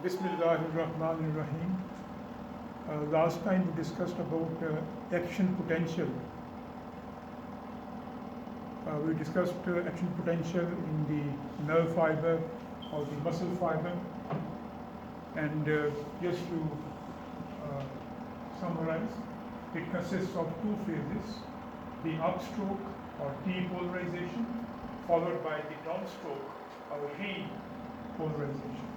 Bismillahirrahmanirrahim. Last time we discussed about action potential. We discussed action potential in the nerve fiber or the muscle fiber. And just to summarize, it consists of two phases: the upstroke or depolarization, followed by the downstroke or repolarization.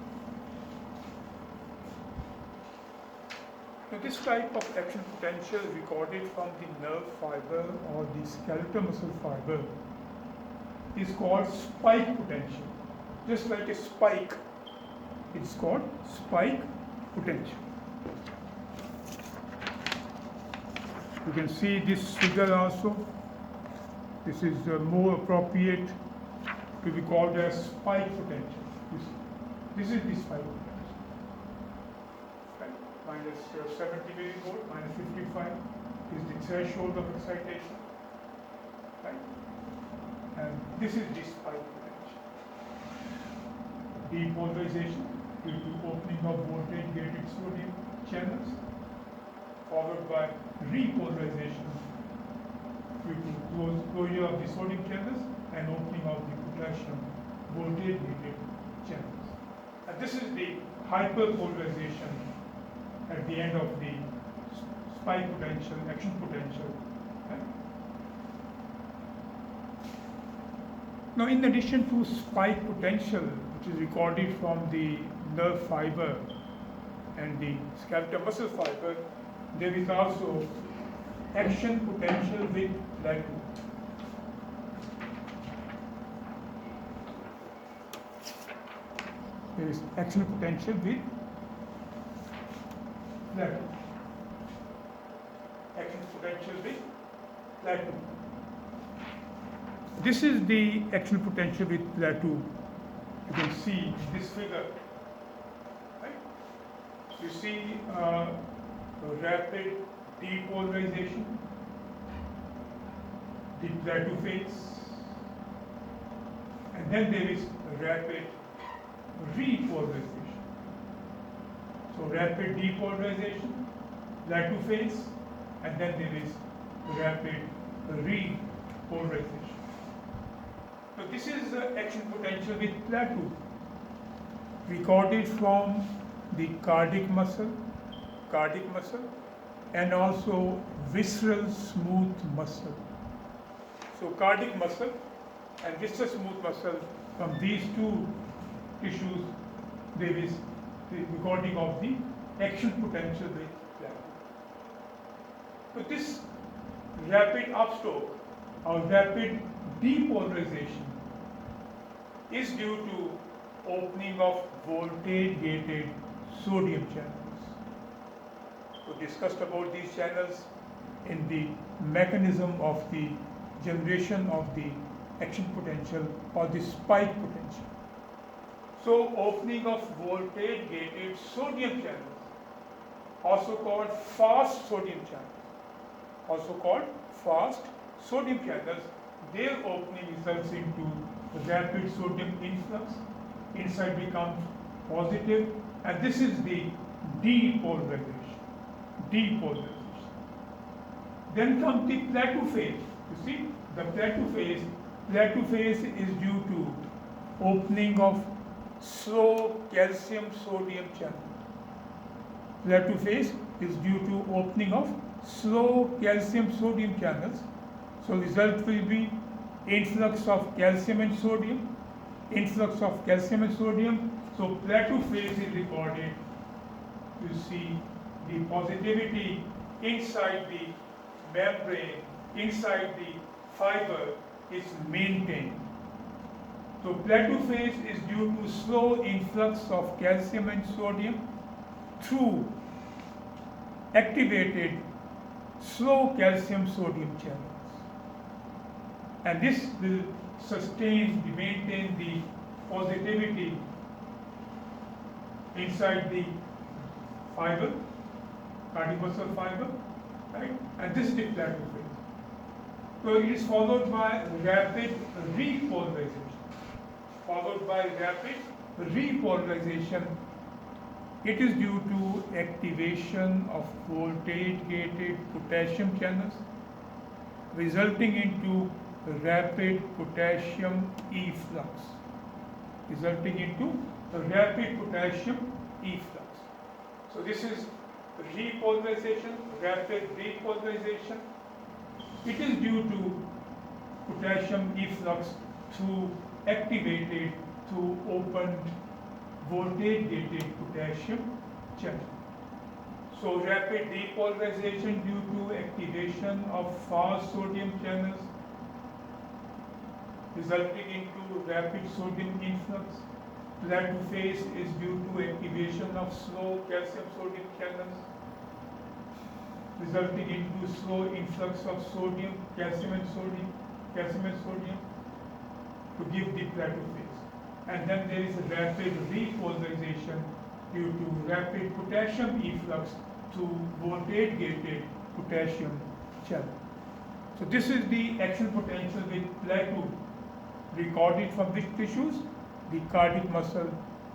So this type of action potential is recorded from the nerve fiber or the skeletal muscle fiber is called spike potential. Just like a spike, it's called spike potential. You can see this figure also. This is more appropriate to be called as spike potential. This is the spike potential. Minus 70 millivolt, minus 55 is the threshold of excitation, right? And this is the spike potential. Depolarization due to opening of voltage-gated sodium channels, followed by repolarization due to closure of the sodium channels and opening of the potassium voltage-gated channels. And this is the hyperpolarization at the end of the spike potential, action potential. Right? Now, in addition to spike potential, which is recorded from the nerve fiber and the skeletal muscle fiber, there is also action potential with plateau. There is action potential with plateau. Action potential with plateau. This is the action potential with plateau. You can see in this figure. Right? You see rapid depolarization, the plateau phase, and then there is rapid repolarization. So rapid depolarization, plateau phase, and then there is rapid repolarization. So this is the action potential with plateau, recorded from the cardiac muscle, and also visceral smooth muscle. So cardiac muscle and visceral smooth muscle, from these two tissues, there is the recording of the action potential with plateau. So this rapid upstroke or rapid depolarization is due to opening of voltage-gated sodium channels. We discussed about these channels in the mechanism of the generation of the action potential or the spike potential. So opening of voltage-gated sodium channels, also called fast sodium channels, their opening results into rapid sodium influx. Inside becomes positive, and this is the depolarization. Then comes the plateau phase. You see, the plateau phase is due to opening of slow calcium sodium channel. Plateau phase is due to opening of slow calcium sodium channels. So result will be influx of calcium and sodium. So plateau phase is recorded. You see the positivity inside the membrane, inside the fiber is maintained. So plateau phase is due to slow influx of calcium and sodium through activated slow calcium sodium channels. And this will maintain the positivity inside the fiber, cardiac muscle fiber, right? And this is the plateau phase. So it is followed by rapid repolarization. It is due to activation of voltage-gated potassium channels, resulting into rapid potassium efflux, resulting into rapid potassium efflux. So this is repolarization, rapid repolarization. It is due to potassium efflux through activated, through opened voltage-gated potassium channel. So rapid depolarization due to activation of fast sodium channels, resulting into rapid sodium influx. Plateau phase is due to activation of slow calcium sodium channels, resulting into slow influx of sodium, calcium and sodium, to give the plateau phase. And then there is a rapid repolarization due to rapid potassium efflux through voltage-gated potassium channel. So this is the action potential with plateau recorded from which tissues? The cardiac muscle,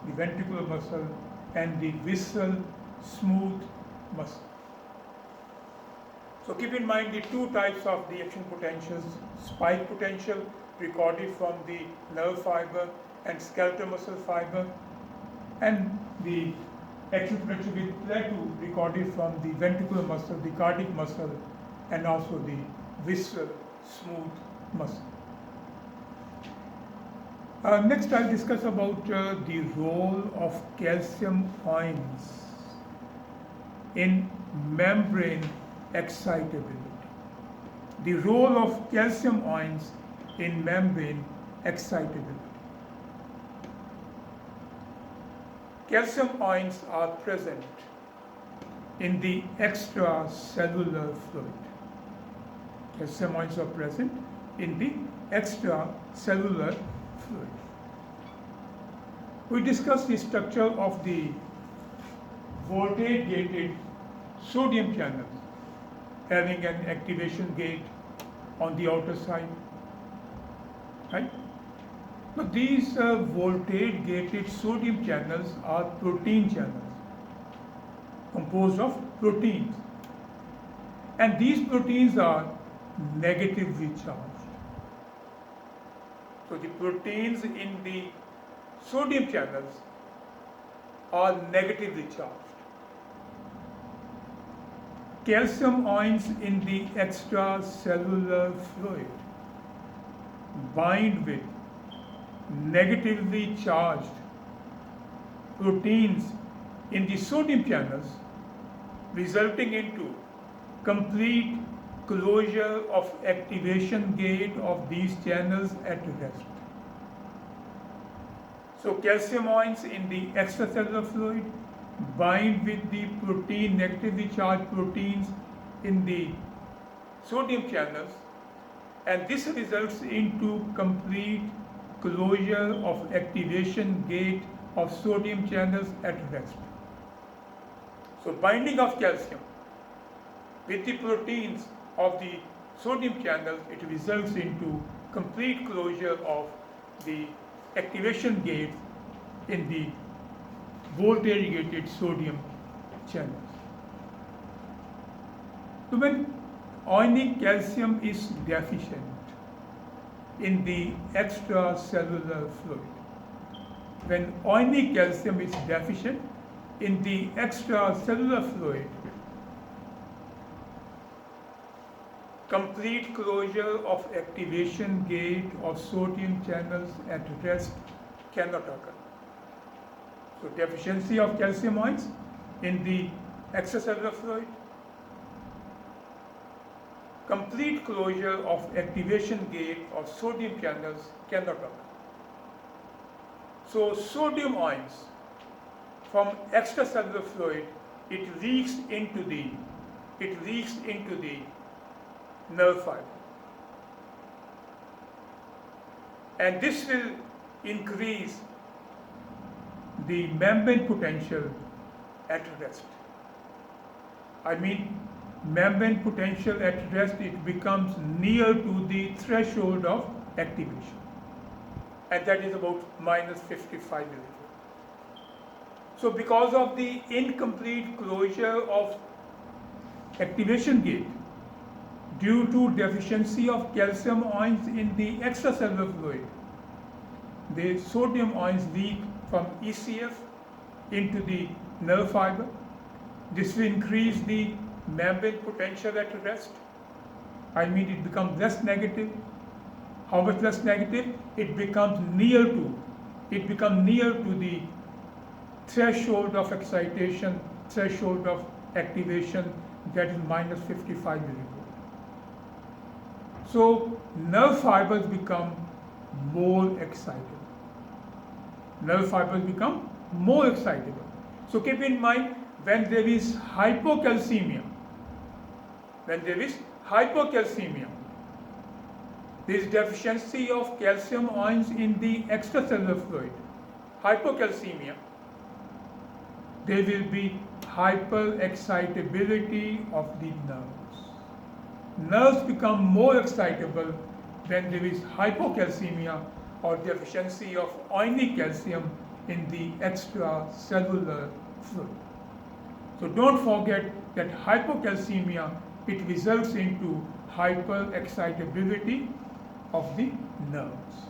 the ventricular muscle, and the visceral smooth muscle. So keep in mind the two types of the action potentials: spike potential recorded from the nerve fiber and skeletal muscle fiber, and the action potential with plateau recorded from the ventricular muscle, the cardiac muscle, and also the visceral smooth muscle. Next, I'll discuss about the role of calcium ions in membrane excitability. The role of calcium ions in membrane excitability. Calcium ions are present in the extracellular fluid. Calcium ions are present in the extracellular fluid. We discussed the structure of the voltage-gated sodium channels having an activation gate on the outer side, right? But these voltage-gated sodium channels are protein channels composed of proteins, and these proteins are negatively charged. So the proteins in the sodium channels are negatively charged. Calcium ions in the extracellular fluid bind with negatively charged proteins in the sodium channels, resulting into complete closure of activation gate of these channels at rest. So calcium ions in the extracellular fluid bind with the protein, negatively charged proteins in the sodium channels, and this results into complete closure of activation gate of sodium channels at rest. So binding of calcium with the proteins of the sodium channels, it results into complete closure of the activation gates in the voltage-gated sodium channels. So when ionic calcium is deficient in the extracellular fluid, when ionic calcium is deficient in the extracellular fluid, complete closure of activation gate of sodium channels at rest cannot occur. So deficiency of calcium ions in the extracellular fluid, complete closure of activation gate of sodium channels cannot occur. So sodium ions from extracellular fluid, it leaks into the nerve fiber, and this will increase the membrane potential at rest. I mean, membrane potential at rest, it becomes near to the threshold of activation, and that is about -55 millivolts. So because of the incomplete closure of activation gate due to deficiency of calcium ions in the extracellular fluid, the sodium ions leak from ECF into the nerve fiber. This will increase the membrane potential at rest. I mean, it becomes less negative. How much less negative? It becomes near to the threshold of excitation, threshold of activation, that is minus 55 millivolt. So nerve fibers become more excitable. Nerve fibers become more excitable. So keep in mind, when there is hypocalcemia, there is deficiency of calcium ions in the extracellular fluid, hypocalcemia, there will be hyperexcitability of the nerves. Nerves become more excitable when there is hypocalcemia or deficiency of ionic calcium in the extracellular fluid. So don't forget that hypocalcemia, it results into hyperexcitability of the nerves.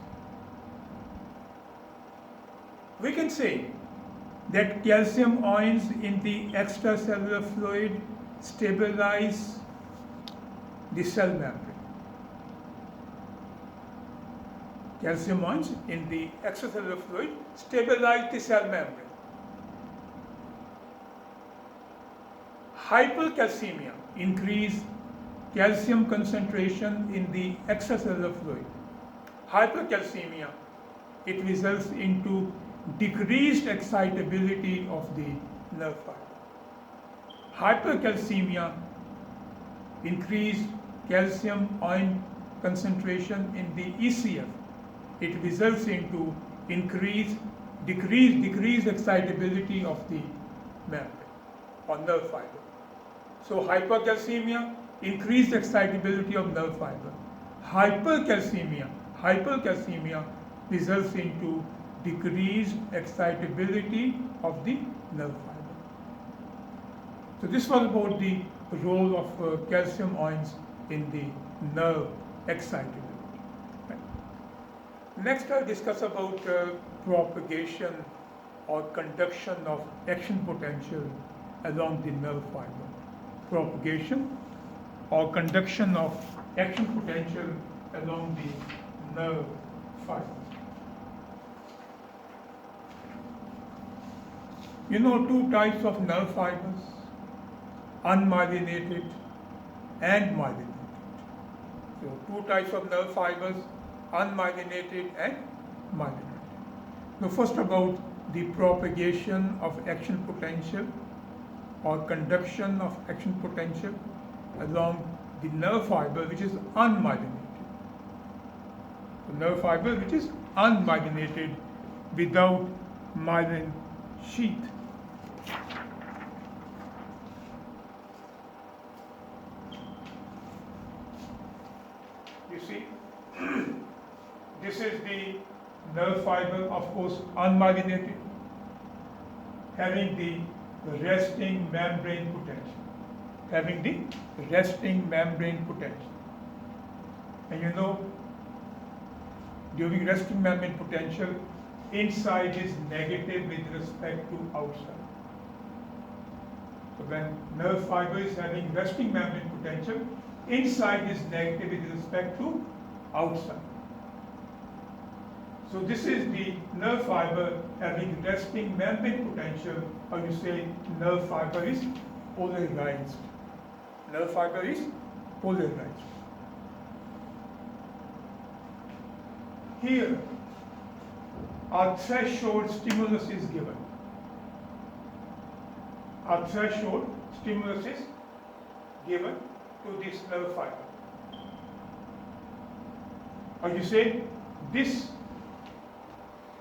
We can say that calcium ions in the extracellular fluid stabilize the cell membrane. Calcium ions in the extracellular fluid stabilize the cell membrane. Hypercalcemia increase calcium concentration in the extracellular fluid. Hypercalcemia, it results into decreased excitability of the nerve fiber. Hypercalcemia, increased calcium ion concentration in the ECF. It results into decreased excitability of the membrane or nerve fiber. So hypercalcemia, increased excitability of nerve fiber. Hypercalcemia results into decreased excitability of the nerve fiber. So this was about the role of calcium ions in the nerve excitability. Right. Next, I'll discuss about propagation or conduction of action potential along the nerve fiber. Propagation or conduction of action potential along the nerve fiber. You know two types of nerve fibers, unmyelinated and myelinated. So two types of nerve fibers, unmyelinated and myelinated. Now first about the propagation of action potential or conduction of action potential along the nerve fiber which is unmyelinated. The nerve fiber which is unmyelinated without myelin sheath. You see, this is the nerve fiber, of course, unmyelinated, having the resting membrane potential. And you know, during resting membrane potential, inside is negative with respect to outside. So when nerve fiber is having resting membrane potential, inside is negative with respect to outside. So this is the nerve fiber having resting membrane potential, or you say nerve fiber is polarized. Nerve fiber is polarized. Here, a threshold stimulus is given. A threshold stimulus is given to this nerve fiber. Or you say this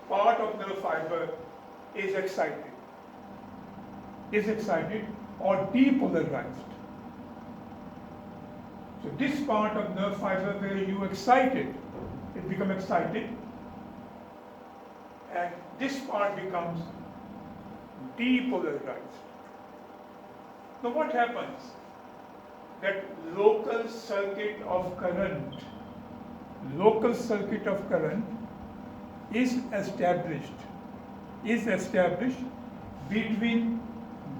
part of nerve fiber is excited or depolarized. So this part of nerve fiber where you excited, it becomes excited, and this part becomes depolarized. Now what happens? That local circuit of current is established between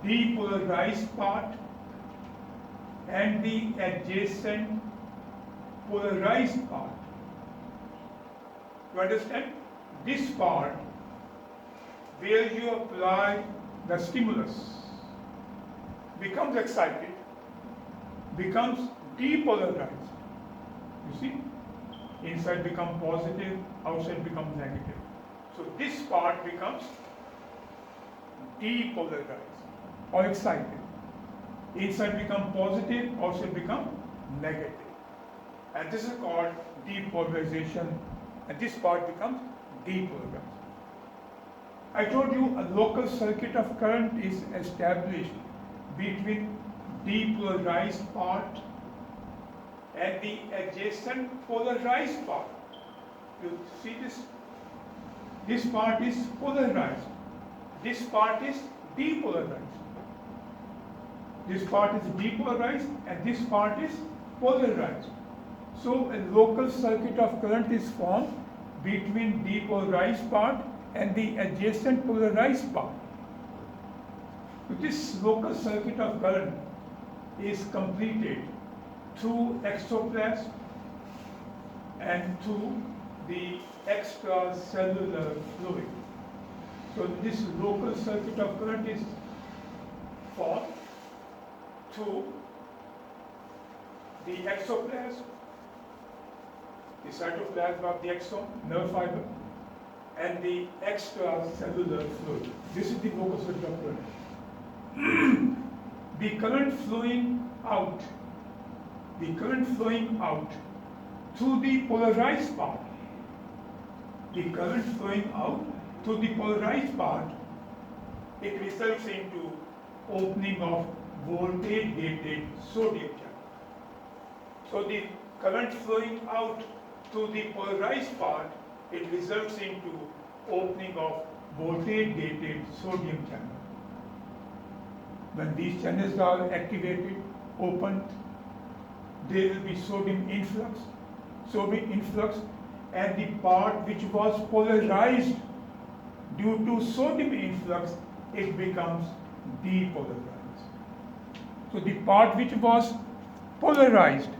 depolarized part and the adjacent polarized part. You understand? This part where you apply the stimulus becomes excited, becomes depolarized. You see? Inside becomes positive, outside becomes negative. So this part becomes depolarized or excited. Inside become positive, outside become negative. And this is called depolarization, and this part becomes depolarized. I told you a local circuit of current is established between depolarized part and the adjacent polarized part. You see this? This part is polarized. This part is depolarized. This part is depolarized and this part is polarized. So a local circuit of current is formed between depolarized part and the adjacent polarized part. So this local circuit of current is completed through exoplasm and through the extracellular fluid. So this local circuit of current is formed through the exoplasm, the cytoplasm of the exon, nerve fiber, and the extracellular fluid. This is the local circuit of current. The current flowing out through the polarized part, it results into opening of voltage gated sodium channel. So the current flowing out to the polarized part, it results into opening of voltage gated sodium channel. When these channels are activated, opened, there will be sodium influx, and the part which was polarized due to sodium influx, it becomes depolarized. So the part which was polarized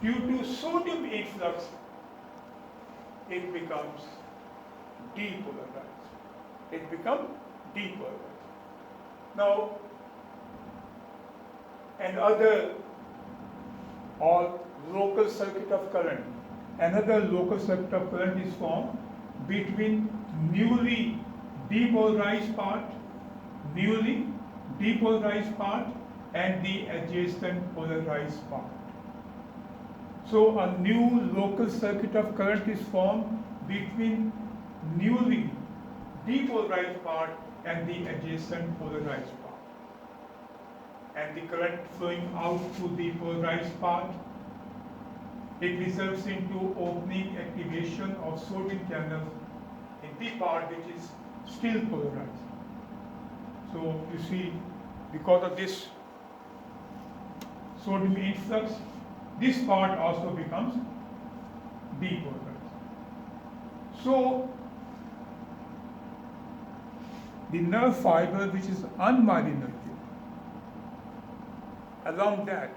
due to sodium influx, it becomes depolarized. Now, another local circuit of current is formed between newly depolarized part and the adjacent polarized part. So a new local circuit of current is formed between newly depolarized part and the adjacent polarized part. And the current flowing out through the polarized part, it results into opening activation of sodium channels in the part which is still polarized. So you see, because of this sodium influx, this part also becomes depolarized. So the nerve fiber which is unmyelinated, along that,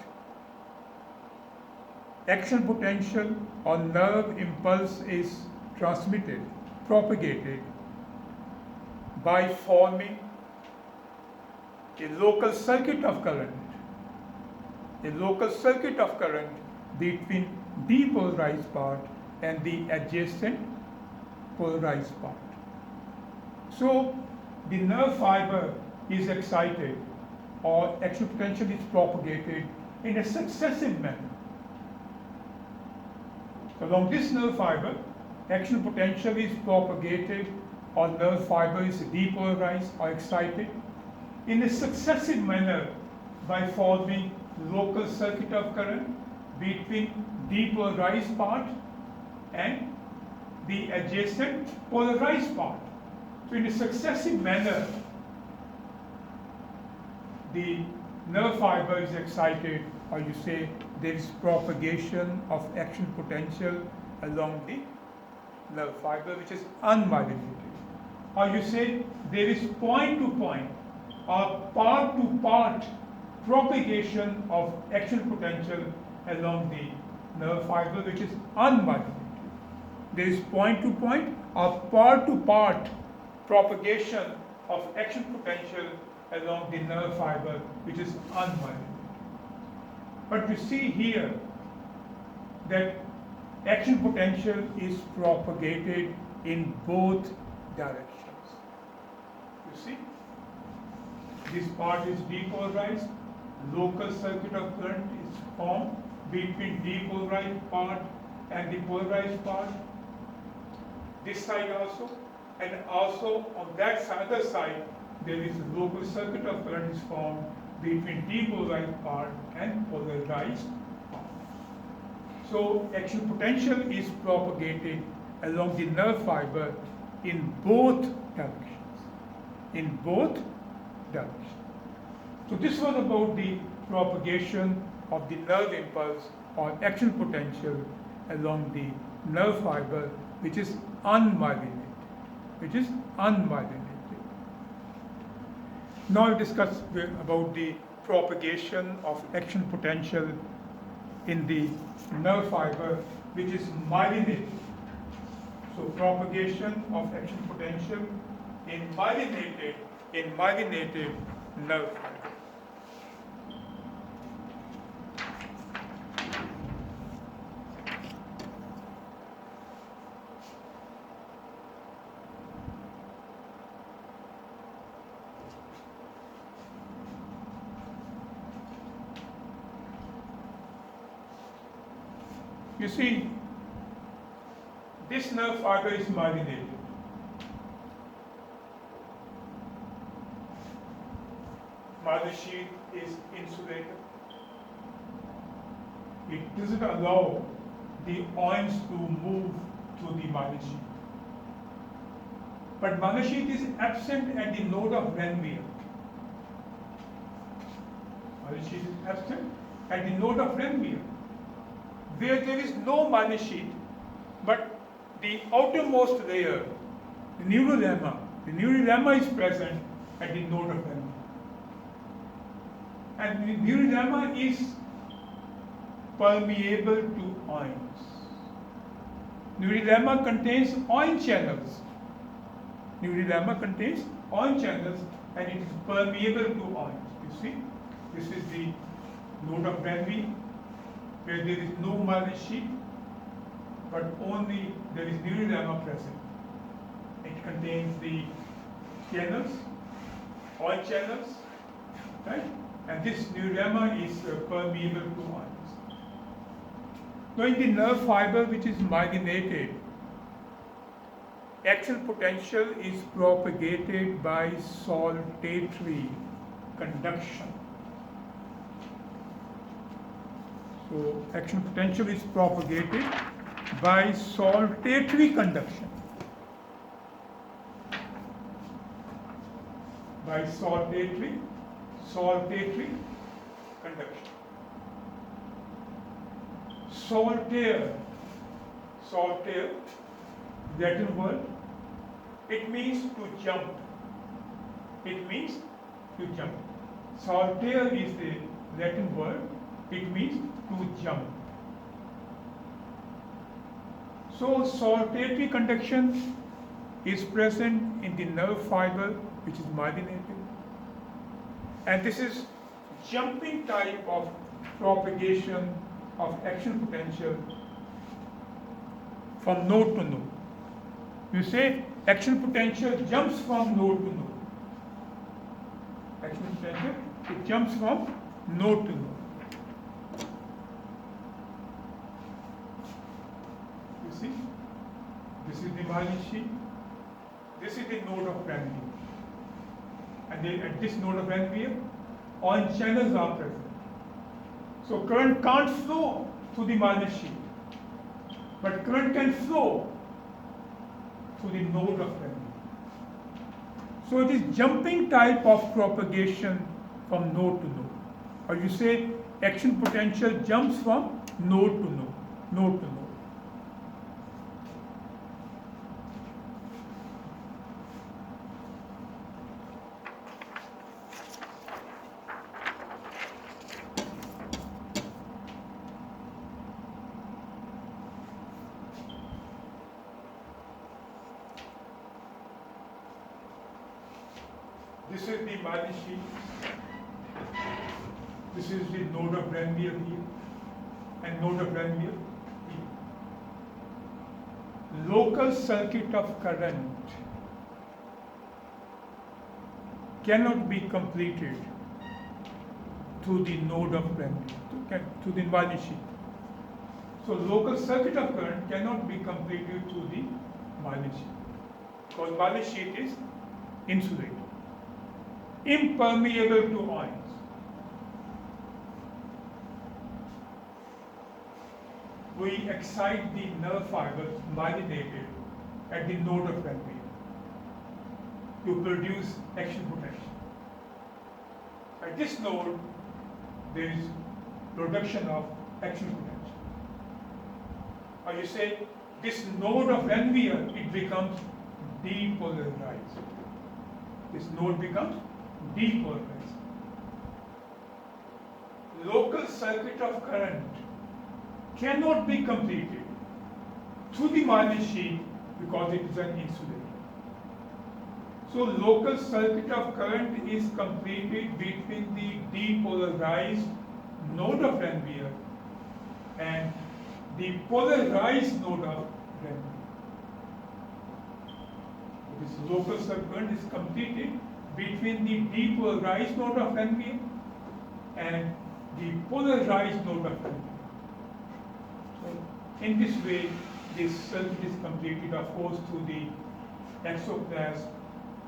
action potential or nerve impulse is propagated by forming a local circuit of current between depolarized part and the adjacent polarized part. So the nerve fiber is excited or action potential is propagated in a successive manner. Along this nerve fiber, action potential is propagated or nerve fiber is depolarized or excited in a successive manner by forming local circuit of current between depolarized part and the adjacent polarized part. So in a successive manner, the nerve fiber is excited, or you say there is propagation of action potential along the nerve fiber which is unmyelinated. Or you say there is point to point or part to part propagation of action potential along the nerve fiber which is unmyelinated. There is point to point or part to part propagation of action potential along the nerve fiber which is unmyelinated. But we see here that action potential is propagated in both directions. You see, this part is depolarized, local circuit of current is formed between depolarized part and the polarized part. This side also, and also on that other side, there is a local circuit of current is formed between depolarized part and polarized part. So action potential is propagated along the nerve fiber in both directions. In both directions. So this was about the propagation of the nerve impulse or action potential along the nerve fiber which is unmyelinated. Which is unmyelinated. Now we discuss about the propagation of action potential in the nerve fiber which is myelinated. So propagation of action potential in myelinated nerve fiber. You see, this nerve fiber is myelinated. Myelin sheath is insulated. It doesn't allow the ions to move through the myelin sheath. But myelin sheath is absent at the node of Ranvier. Myelin sheath is absent at the node of Ranvier, where there is no myelin sheath, but the outermost layer, the neurorama is present at the node of Ranvier. And the neurorama is permeable to ions. Neurorama contains ion channels. Neurorama contains ion channels and it is permeable to ions. You see, this is the node of Ranvier, where there is no myelin sheath, but only there is neurorama present. It contains the channels, ion channels, right? And this neurorama is permeable to ions. Now in the nerve fiber which is myelinated, action potential is propagated by saltatory conduction. So action potential is propagated by saltatory conduction. By saltatory conduction. Saltare, Latin word, it means to jump. It means to jump. Saltare is the Latin word, it means to jump. So saltatory conduction is present in the nerve fiber which is myelinated. And this is jumping type of propagation of action potential from node to node. You say action potential jumps from node to node. Action potential, it jumps from node to node. You see, this is the myelin sheath. This is the node of Ranvier. And then at this node of Ranvier, ion channels are present. So current can't flow through the myelin sheath, but current can flow through the node of Ranvier. So it is jumping type of propagation from node to node. Or you say action potential jumps from node to node, node to node. This is the Miley sheet. This is the node of Ranvier here and node of Ranvier here. Local circuit of current cannot be completed to the node of Ranvier, to the Miley sheet. So local circuit of current cannot be completed to the Miley sheet because Miley sheet is insulated, impermeable to ions. We excite the nerve fibers myelinated at the node of Ranvier to produce action potential. At this node, there is production of action potential. Or you say, this node of Ranvier, it becomes depolarized. This node becomes depolarized. Local circuit of current cannot be completed through the Miley sheet because it is an insulator. So local circuit of current is completed between the depolarized node of Ranvier and the polarized node of Ranvier. This local circuit current is completed between the depolarized node of Ranvier and the polarized node of Ranvier. In this way, this circuit is completed, of course, through the exoplasm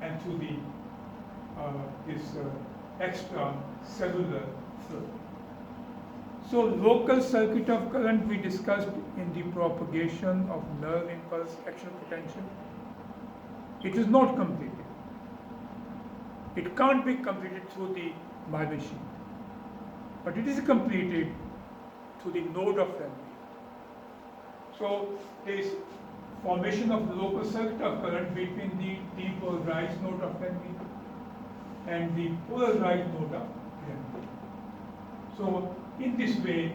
and through the extracellular flow. So, local circuit of current we discussed in the propagation of nerve impulse action potential. It is not completed. It can't be completed through the Miley sheet, but it is completed through the node of Ranvier. So there is formation of local circuit of current between the depolarized node of Ranvier and the polarized node of Ranvier. So in this way,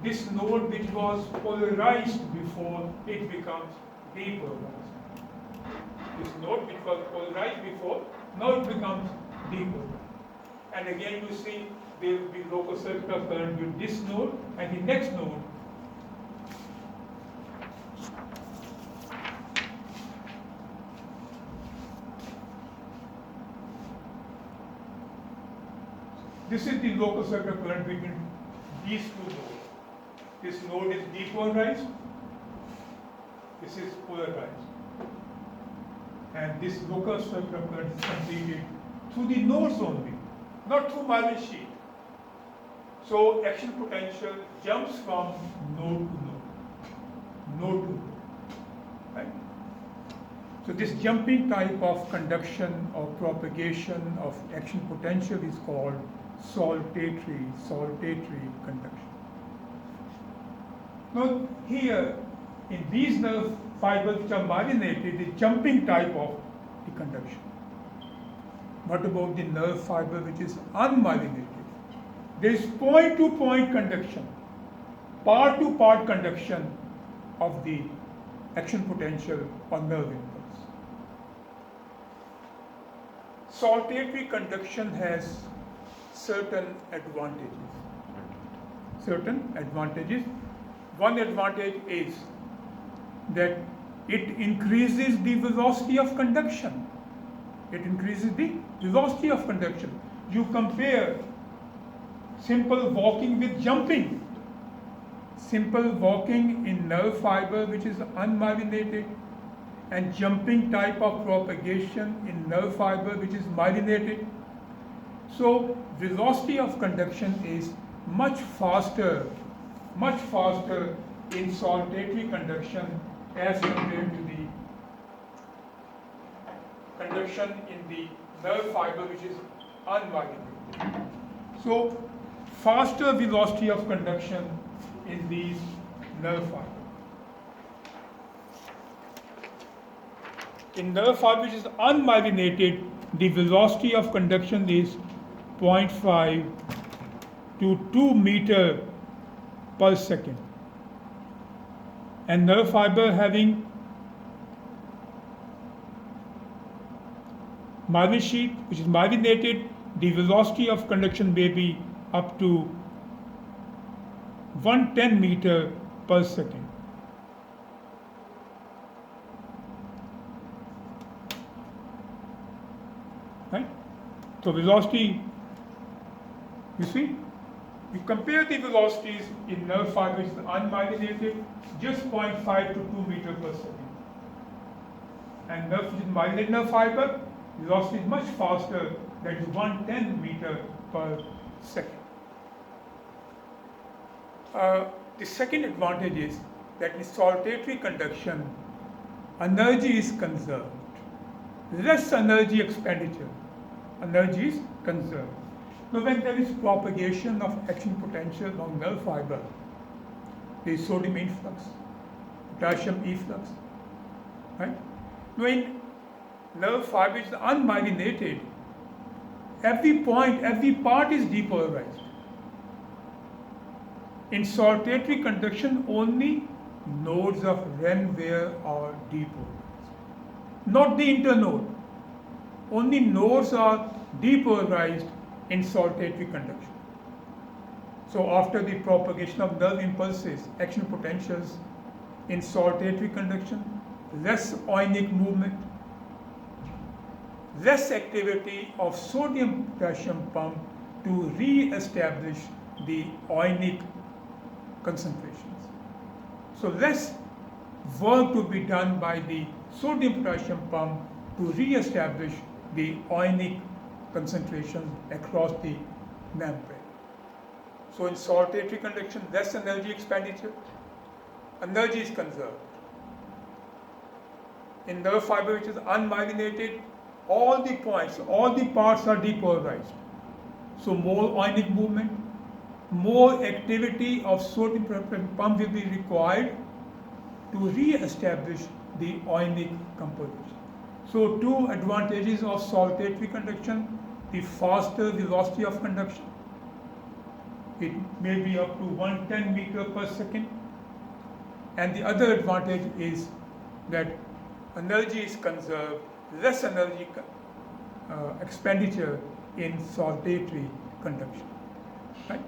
this node which was polarized before, it becomes depolarized. This node which was polarized before, now it becomes depolarized. And again you see there will be local circuit of current with this node and the next node. This is the local circuit of current between these two nodes. This node is depolarized, this is polarized. And this local circuit of current is completed through the nodes only, not through Miley sheet. So action potential jumps from node to node, node to node. Right? So this jumping type of conduction or propagation of action potential is called saltatory conduction. Now here, in these nerve fibers which are myelinated, the jumping type of the conduction. What about the nerve fiber which is unmyelinated? There is point-to-point conduction, part-to-part conduction of the action potential or nerve impulse. Saltatory conduction has certain advantages. One advantage is that it increases the velocity of conduction. You compare simple walking with jumping. Simple walking in nerve fiber which is unmyelinated and jumping type of propagation in nerve fiber which is myelinated. So velocity of conduction is much faster in saltatory conduction as compared to the conduction in the nerve fiber which is unmyelinated. So faster velocity of conduction in these nerve fibers. In nerve fiber which is unmyelinated, the velocity of conduction is 0.5 to 2 meter per second. And nerve fiber having myelin sheath which is myelinated, the velocity of conduction may be up to 110 meter per second. Right? So velocity, you see, we compare the velocities in nerve fibers unmyelinated, just 0.5 to 2 meter per second. And nerve which is myelinated nerve fiber, velocity is much faster, that is 110 meter per second. The second advantage is that in saltatory conduction, energy is conserved. Less energy expenditure, energy is conserved. Now when there is propagation of action potential along nerve fiber, there is sodium influx, potassium efflux, right? Now in nerve fiber which is unmyelinated, every point, every part is depolarized. In saltatory conduction, only nodes of Rennes-Weir are depolarized, not the internode. Only nodes are depolarized in saltatory conduction. So after the propagation of nerve impulses, action potentials in saltatory conduction, less ionic movement, less activity of sodium potassium pump to re-establish the ionic concentrations. So less work to be done by the sodium potassium pump to re-establish the ionic concentration across the membrane. So in saltatory conduction, less energy expenditure, energy is conserved. In nerve fiber which is unmyelinated, all the points, all the parts are depolarized. So more ionic movement, more activity of sodium pump will be required to re-establish the ionic composition. So two advantages of saltatory conduction: the faster velocity of conduction, it may be up to 110 meter per second, and the other advantage is that energy is conserved, less energy expenditure in saltatory conduction, right?